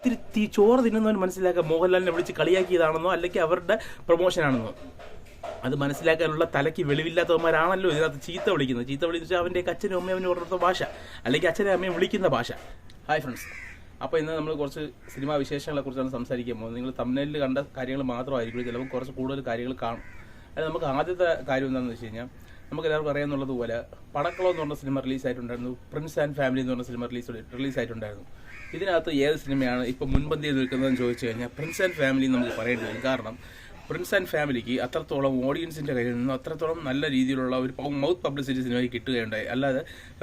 ഇത്തിരി ചോറ് തിന്നുന്നവൻ മനസ്സിലാക്കുക മോഹൻലാലിനെ വിളിച്ച് കളിയാക്കിയതാണെന്നോ അല്ലെങ്കിൽ അവരുടെ പ്രൊമോഷനാണെന്നോ. അത് മനസ്സിലാക്കാനുള്ള തലയ്ക്ക് വെളിവില്ലാത്തവന്മാരാണല്ലോ ഇതിനകത്ത് ചീത്ത വിളിച്ചാൽ അവൻ്റെ അച്ഛനും അമ്മയും അവന് പറഞ്ഞ ഭാഷ, അല്ലെങ്കിൽ അച്ഛനും അമ്മയും വിളിക്കുന്ന ഭാഷ. ഹായ് ഫ്രണ്ട്സ്, അപ്പോൾ ഇന്ന് നമ്മൾ കുറച്ച് സിനിമാ വിശേഷങ്ങളെ കുറിച്ചാണ് സംസാരിക്കാൻ പോകുന്നത്. നിങ്ങൾ തംബ്നെയിലിൽ കണ്ട കാര്യങ്ങൾ മാത്രമായിരിക്കും, ചിലപ്പോൾ കുറച്ച് കൂടുതൽ കാര്യങ്ങൾ കാണും. അത് നമുക്ക് ആദ്യത്തെ കാര്യം എന്താണെന്ന് വെച്ച് കഴിഞ്ഞാൽ, നമുക്ക് എല്ലാവർക്കും അറിയാമെന്നുള്ളതുപോലെ പടക്കളം എന്ന് പറഞ്ഞ സിനിമ റിലീസായിട്ടുണ്ടായിരുന്നു, പ്രിൻസ് ആൻഡ് ഫാമിലി എന്ന് പറഞ്ഞ സിനിമ റിലീസായിട്ടുണ്ടായിരുന്നു. ഇതിനകത്ത് ഏത് സിനിമയാണ് ഇപ്പോൾ മുൻപന്തിയിൽ നിൽക്കുന്നതെന്ന് ചോദിച്ചു കഴിഞ്ഞാൽ പ്രിൻസ് ആൻഡ് ഫാമിലി നമുക്ക് പറയേണ്ടി വരും. കാരണം പ്രിൻസ് ആൻഡ് ഫാമിലിക്ക് അത്രത്തോളം ഓഡിയൻസിൻ്റെ കയ്യിൽ നിന്നും അത്രത്തോളം നല്ല രീതിയിലുള്ള ഒരു മൗത്ത് പബ്ലിസിറ്റി സിനിമയ്ക്ക് കിട്ടുകയുണ്ടായി. അല്ലാതെ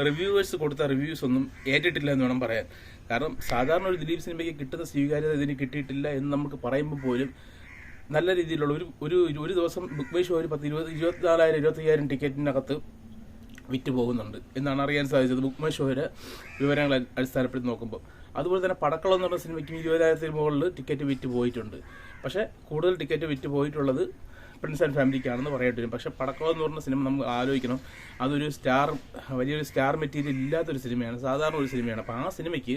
റിവ്യൂവേഴ്സ് കൊടുത്ത റിവ്യൂസ് ഒന്നും ഏറ്റിട്ടില്ല എന്ന് വേണം പറയാൻ. കാരണം സാധാരണ ഒരു ദിലീപ് സിനിമയ്ക്ക് കിട്ടുന്ന സ്വീകാര്യത ഇതിന് കിട്ടിയിട്ടില്ല എന്ന് നമുക്ക് പറയുമ്പോൾ പോലും നല്ല രീതിയിലുള്ള ഒരു ദിവസം ബുക്ക് മൈ ഷോ ഒരു 24,000-25,000 ടിക്കറ്റിനകത്ത് വിറ്റ് പോകുന്നുണ്ട് എന്നാണ് അറിയാൻ സാധിച്ചത് ബുക്ക് മൈ ഷോയുടെ വിവരങ്ങൾ അടിസ്ഥാനപ്പെടുത്തി നോക്കുമ്പോൾ. അതുപോലെ തന്നെ പടക്കളം എന്ന് പറഞ്ഞ സിനിമയ്ക്കും 20,000-ന് മുകളിൽ ടിക്കറ്റ് വിറ്റ് പോയിട്ടുണ്ട്. പക്ഷേ കൂടുതൽ ടിക്കറ്റ് വിറ്റ് പോയിട്ടുള്ളത് പ്രിൻസ് ആൻഡ് ഫാമിലിക്കാണെന്ന് പറയേണ്ടി വരും. പക്ഷേ പടക്കളം എന്ന് പറഞ്ഞ സിനിമ നമുക്ക് ആലോചിക്കണം, അതൊരു വലിയൊരു സ്റ്റാർ മെറ്റീരിയൽ ഇല്ലാത്തൊരു സിനിമയാണ്, സാധാരണ ഒരു സിനിമയാണ്. അപ്പോൾ ആ സിനിമയ്ക്ക്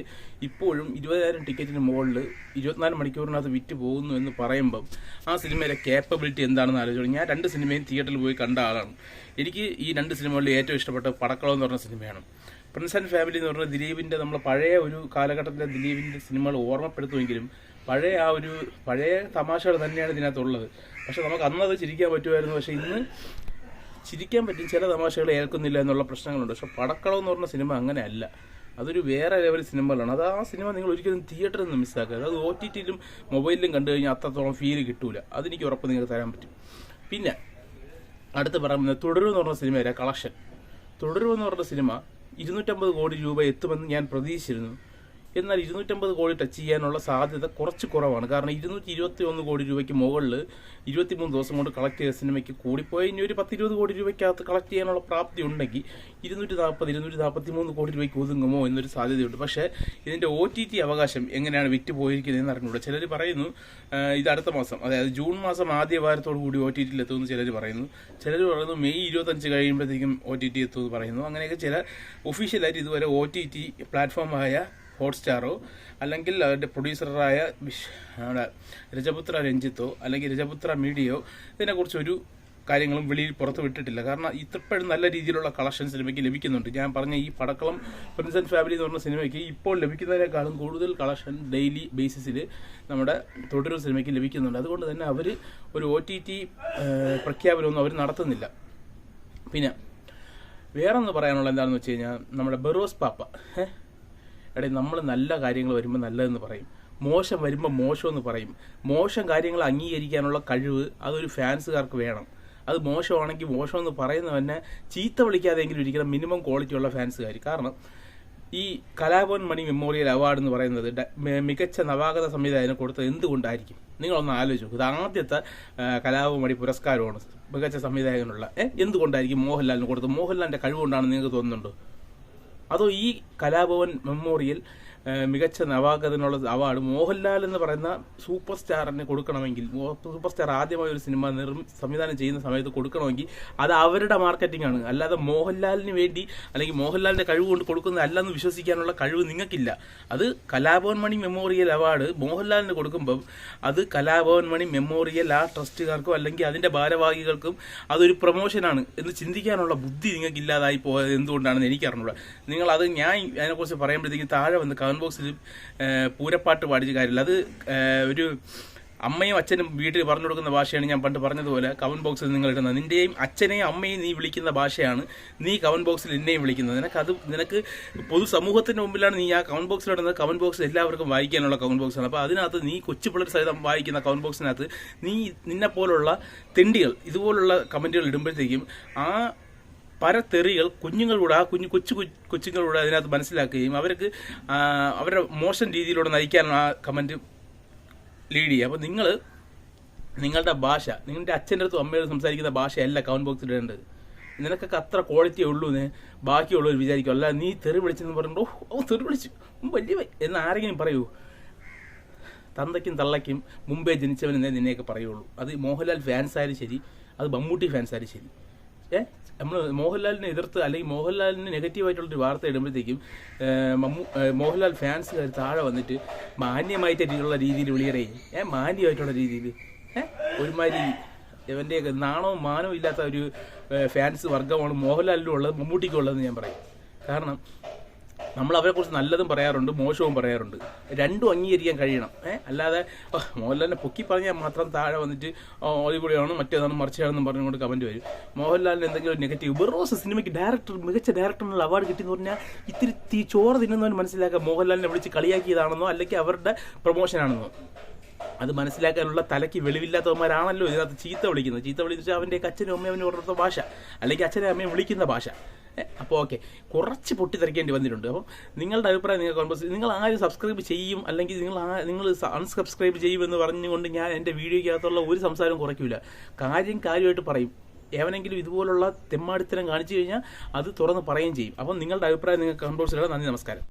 ഇപ്പോഴും 20,000 ടിക്കറ്റിന് മുകളിൽ 24 മണിക്കൂറിനകത്ത് വിറ്റ് പോകുന്നു എന്ന് പറയുമ്പം ആ സിനിമയിലെ കേപ്പബിലിറ്റി എന്താണെന്ന് ആലോചിക്കണം. ഞാൻ 2 സിനിമയും തിയേറ്ററിൽ പോയി കണ്ട ആളാണ്. എനിക്ക് ഈ 2 സിനിമകളിൽ ഏറ്റവും ഇഷ്ടപ്പെട്ട പടക്കളം എന്ന് പറഞ്ഞ സിനിമയാണ്. പ്രിൻസ് ആൻഡ് ഫാമിലി എന്ന് പറഞ്ഞാൽ ദിലീപിൻ്റെ, നമ്മൾ പഴയ ഒരു കാലഘട്ടത്തിലെ ദിലീപിൻ്റെ സിനിമകൾ ഓർമ്മപ്പെടുത്തുമെങ്കിലും പഴയ തമാശകൾ തന്നെയാണ് ഇതിനകത്തുള്ളത്. പക്ഷെ നമുക്ക് അന്നത് ചിരിക്കാൻ പറ്റുമായിരുന്നു, പക്ഷെ ഇന്ന് ചിരിക്കാൻ പറ്റും, ചില തമാശകൾ ഏൽക്കുന്നില്ല എന്നുള്ള പ്രശ്നങ്ങളുണ്ട്. പക്ഷെ പടക്കളം എന്ന് പറഞ്ഞ സിനിമ അങ്ങനെയല്ല, അതൊരു വേറെ ലെവൽ സിനിമകളാണ്. അത് ആ സിനിമ നിങ്ങൾ ഒരിക്കലും തിയേറ്ററിൽ നിന്ന് മിസ്സാക്കരുത്. അത് OTT-ലും മൊബൈലിലും കണ്ടു കഴിഞ്ഞാൽ അത്രത്തോളം ഫീൽ കിട്ടൂല, അതെനിക്ക് ഉറപ്പ് നിങ്ങൾക്ക് തരാൻ പറ്റും. പിന്നെ അടുത്ത് പറയുന്നത് തുടരും എന്ന് പറഞ്ഞ സിനിമയുടെ കളക്ഷൻ. തുടരും എന്ന് പറഞ്ഞ സിനിമ 250 കോടി രൂപ എത്തുമെന്ന് ഞാൻ പ്രതീക്ഷിച്ചിരുന്നു. എന്നാൽ 250 കോടി ടച്ച് ചെയ്യാനുള്ള സാധ്യത കുറച്ച് കുറവാണ്. കാരണം 221 കോടി രൂപയ്ക്ക് മുകളിൽ 23 ദിവസം കൊണ്ട് കളക്ട് ചെയ്ത സിനിമയ്ക്ക് കൂടിപ്പോയി ഇനി ഒരു 10-20 കോടി രൂപയ്ക്കകത്ത് കളക്ട് ചെയ്യാനുള്ള പ്രാപ്തി ഉണ്ടെങ്കിൽ 240-243 കോടി രൂപയ്ക്ക് ഒതുങ്ങുമോ എന്നൊരു സാധ്യതയുണ്ട്. പക്ഷേ ഇതിൻ്റെ OTT അവകാശം എങ്ങനെയാണ് വിറ്റ് പോയിരിക്കുന്നതെന്ന് അറിഞ്ഞൂടെ. ചിലർ പറയുന്നു ഇത് അടുത്ത മാസം, അതായത് ജൂൺ മാസം ആദ്യ വാരത്തോടു കൂടി OTT-ൽ എത്തുമെന്ന് ചിലർ പറയുന്നു. ചിലർ പറയുന്നു മെയ് 25 കഴിയുമ്പോഴത്തേക്കും OTT എത്തുമെന്ന് പറയുന്നു. അങ്ങനെയൊക്കെ ചില ഒഫീഷ്യലായിട്ട് ഇതുവരെ OTT പ്ലാറ്റ്ഫോമായ ഹോട്ട്സ്റ്റാറോ അല്ലെങ്കിൽ അവരുടെ പ്രൊഡ്യൂസറായ രജപുത്ര രഞ്ജിത്തോ അല്ലെങ്കിൽ രജപുത്ര മീഡിയയോ ഇതിനെക്കുറിച്ചൊരു കാര്യങ്ങളും വെളിയിൽ പുറത്ത് വിട്ടിട്ടില്ല. കാരണം ഇപ്പോഴും നല്ല രീതിയിലുള്ള കളക്ഷൻ സിനിമയ്ക്ക് ലഭിക്കുന്നുണ്ട്. ഞാൻ പറഞ്ഞ ഈ പടക്കളം പ്രിൻസ് ആൻഡ് ഫാമിലി എന്ന് പറഞ്ഞ സിനിമയ്ക്ക് ഇപ്പോൾ ലഭിക്കുന്നതിനേക്കാളും കൂടുതൽ കളക്ഷൻ ഡെയിലി ബേസിസിൽ നമ്മുടെ തുടരും സിനിമയ്ക്ക് ലഭിക്കുന്നുണ്ട്. അതുകൊണ്ട് തന്നെ അവർ ഒരു OTT പ്രഖ്യാപനമൊന്നും അവർ നടത്തുന്നില്ല. പിന്നെ വേറൊന്ന് പറയാനുള്ള എന്താണെന്ന് വെച്ച് കഴിഞ്ഞാൽ, നമ്മുടെ ബെറോസ് പാപ്പ നമ്മൾ നല്ല കാര്യങ്ങൾ വരുമ്പോൾ നല്ലതെന്ന് പറയും, മോശം വരുമ്പോൾ മോശമെന്ന് പറയും. മോശം കാര്യങ്ങൾ അംഗീകരിക്കാനുള്ള കഴിവ് അതൊരു ഫാൻസുകാർക്ക് വേണം. അത് മോശമാണെങ്കിൽ മോശമെന്ന് പറയുന്നതന്നെ ചീത്ത വിളിക്കാതെങ്കിലും ഇരിക്കണം മിനിമം ക്വാളിറ്റിയുള്ള ഫാൻസുകാർ. കാരണം ഈ കലാഭവൻ മണി മെമ്മോറിയൽ അവാർഡ് എന്ന് പറയുന്നത് മികച്ച നവാഗത സംവിധായകന് കൊടുത്തത് എന്തുകൊണ്ടായിരിക്കും? നിങ്ങളൊന്ന് ആലോചിച്ചു. ഇത് ആദ്യത്തെ കലാഭവൻ മണി പുരസ്കാരമാണ് മികച്ച സംവിധായകനുള്ള. എന്തുകൊണ്ടായിരിക്കും മോഹൻലാലിന് കൊടുത്തത്? മോഹൻലാലിൻ്റെ കഴിവുകൊണ്ടാണെന്ന് നിങ്ങൾക്ക് തോന്നുന്നുണ്ടോ? അതോ ഈ കലാഭവൻ മെമ്മോറിയൽ മികച്ച നവാഗതനുള്ള അവാർഡ് മോഹൻലാൽ എന്ന് പറയുന്ന സൂപ്പർ സ്റ്റാറിന് കൊടുക്കണമെങ്കിൽ, സൂപ്പർ സ്റ്റാർ ആദ്യമായി ഒരു സിനിമ സംവിധാനം ചെയ്യുന്ന സമയത്ത് കൊടുക്കണമെങ്കിൽ അത് അവരുടെ മാർക്കറ്റിംഗ് ആണ്, അല്ലാതെ മോഹൻലാലിന് വേണ്ടി അല്ലെങ്കിൽ മോഹൻലാലിന്റെ കഴിവ് കൊണ്ട് കൊടുക്കുന്നതല്ലെന്ന് വിശ്വസിക്കാനുള്ള കഴിവ് നിങ്ങൾക്കില്ല. അത് കലാഭവൻ മണി മെമ്മോറിയൽ അവാർഡ് മോഹൻലാലിന് കൊടുക്കുമ്പം അത് കലാഭവൻ മണി മെമ്മോറിയൽ ആ ട്രസ്റ്റുകാർക്കും അല്ലെങ്കിൽ അതിന്റെ ഭാരവാഹികൾക്കും അതൊരു പ്രൊമോഷനാണ് എന്ന് ചിന്തിക്കാനുള്ള ബുദ്ധി നിങ്ങൾക്ക് ഇല്ലാതായി പോയത് എന്തുകൊണ്ടാണെന്ന് എനിക്ക് അറിഞ്ഞൂടാ. നിങ്ങളത് ഞാൻ അതിനെക്കുറിച്ച് പറയുമ്പോഴത്തേക്കും താഴെ വന്ന് കമന്റ് ബോക്സിൽ പൂരപ്പാട്ട് പാടിച്ച കാര്യമില്ല. അത് ഒരു അമ്മയും അച്ഛനും വീട്ടിൽ പറഞ്ഞു കൊടുക്കുന്ന ഭാഷയാണ്. ഞാൻ പണ്ട് പറഞ്ഞതുപോലെ കമന്റ് ബോക്സിൽ നിങ്ങൾ ഇടുന്നത് നിന്റെയും അച്ഛനെയും അമ്മയും നീ വിളിക്കുന്ന ഭാഷയാണ് നീ കമന്റ് ബോക്സിൽ എന്നെയും വിളിക്കുന്നത്. നിനക്ക് പൊതുസമൂഹത്തിന്റെ മുമ്പിലാണ് നീ ആ കമന്റ് ബോക്സിൽ ഇടുന്നത്. കമന്റ് ബോക്സ് എല്ലാവർക്കും വായിക്കാനുള്ള കമന്റ് ബോക്സാണ്. അപ്പോൾ അതിനകത്ത് നീ കൊച്ചു പിള്ളേർ സഹിതം വായിക്കുന്ന കമന്റ് ബോക്സിനകത്ത് നിന്നെ പോലുള്ള തെണ്ടികൾ ഇതുപോലുള്ള കമന്റുകൾ ഇടുമ്പോഴത്തേക്കും ആ പരത്തെറികൾ കുഞ്ഞുങ്ങളിലൂടെ ആ കൊച്ചുങ്ങളിലൂടെ അതിനകത്ത് മനസ്സിലാക്കുകയും അവർക്ക് അവരുടെ മോശം രീതിയിലൂടെ നയിക്കാനാണ് ആ കമന്റ് ലീഡ് ചെയ്യുക. അപ്പോൾ നിങ്ങളുടെ ഭാഷ നിങ്ങളുടെ അച്ഛൻ്റെ അടുത്തും അമ്മയുടെ സംസാരിക്കുന്ന ഭാഷയല്ല കമന്റ് ബോക്സിൽ ഇടേണ്ടത്. നിനക്കൊക്കെ അത്ര ക്വാളിറ്റിയേ ഉള്ളൂ എന്ന് ബാക്കിയുള്ളവർ വിചാരിക്കും. അല്ല നീ തെറി വിളിച്ചെന്ന് പറഞ്ഞിട്ടോ തെറി വിളിച്ചു വലിയ എന്ന് ആരെങ്കിലും പറയൂ? തന്തയ്ക്കും തള്ളയ്ക്കും മുമ്പേ ജനിച്ചവനെന്നേ നിന്നെയൊക്കെ പറയുള്ളൂ. അത് മോഹൻലാൽ ഫാൻസ് ആയാലും ശരി, അത് മമ്മൂട്ടി ഫാൻസ് ആയാലും ശരി. നമ്മൾ മോഹൻലാലിനെ എതിർത്ത് അല്ലെങ്കിൽ മോഹൻലാലിന് നെഗറ്റീവായിട്ടുള്ളൊരു വാർത്ത ഇടുമ്പോഴത്തേക്കും മോഹൻലാൽ ഫാൻസുകാർ താഴെ വന്നിട്ട് മാന്യമായിട്ടുള്ള രീതിയിൽ വിളിയറിയേ മാന്യമായിട്ടുള്ള രീതിയിൽ ഒരുമാതിരി ഇവൻ്റെയൊക്കെ നാണവും മാനവും ഇല്ലാത്ത ഒരു ഫാൻസ് വർഗ്ഗമാണ് മോഹൻലാലിനും ഉള്ളത് മമ്മൂട്ടിക്കും ഉള്ളതെന്ന് ഞാൻ പറയും. കാരണം നമ്മൾ അവരെക്കുറിച്ച് നല്ലതും പറയാറുണ്ട്, മോശവും പറയാറുണ്ട്. രണ്ടും അംഗീകരിക്കാൻ കഴിയണം. അല്ലാതെ മോഹൻലാലിനെ പൊക്കി പറഞ്ഞാൽ മാത്രം താഴെ വന്നിട്ട് ഒളികൂടിയാണ് മറ്റേതാണ് മറിച്ചാണെന്നും പറഞ്ഞുകൊണ്ട് കമന്റ് വരും. മോഹൻലാലിന് എന്തെങ്കിലും നെഗറ്റീവ് ബെറോസ് സിനിമയ്ക്ക് മികച്ച ഡയറക്ടറിനുള്ള അവാർഡ് കിട്ടിയെന്ന് പറഞ്ഞാൽ ഇത്തിരി ചോറ് തിന്നുന്നവൻ മനസ്സിലാക്കുക മോഹൻലാലിനെ വിളിച്ച് കളിയാക്കിയതാണെന്നോ അല്ലെങ്കിൽ അവരുടെ പ്രൊമോഷനാണെന്നോ. അത് മനസ്സിലാക്കാനുള്ള തലയ്ക്ക് വെളിവില്ലാത്തവന്മാരാണല്ലോ ഇതിനകത്ത് ചീത്ത വിളിക്കുന്നത്. അവൻ്റെ അച്ഛനും അമ്മയും ഓരോരുത്തർ ഭാഷ, അല്ലെങ്കിൽ അച്ഛനെ അമ്മയും വിളിക്കുന്ന ഭാഷ. അപ്പോൾ ഓക്കെ, കുറച്ച് പൊട്ടിത്തെറിക്കേണ്ടി വന്നിട്ടുണ്ട്. അപ്പം നിങ്ങളുടെ അഭിപ്രായം നിങ്ങൾ ആരും സബ്സ്ക്രൈബ് ചെയ്യും അല്ലെങ്കിൽ നിങ്ങൾ അൺസബ്സ്ക്രൈബ് ചെയ്യുമെന്ന് പറഞ്ഞുകൊണ്ട് ഞാൻ എൻ്റെ വീഡിയോയ്ക്കകത്തുള്ള ഒരു സംസാരവും കുറയ്ക്കില്ല. കാര്യമായിട്ട് പറയും. എവനെങ്കിലും ഇതുപോലുള്ള തെമ്മാടിത്തരം കാണിച്ചു കഴിഞ്ഞാൽ അത് തുറന്ന് പറയുകയും ചെയ്യും. അപ്പം നിങ്ങളുടെ അഭിപ്രായം നിങ്ങൾക്ക് കമന്റ് ബോക്സിൽ ഇടാം. നന്ദി, നമസ്കാരം.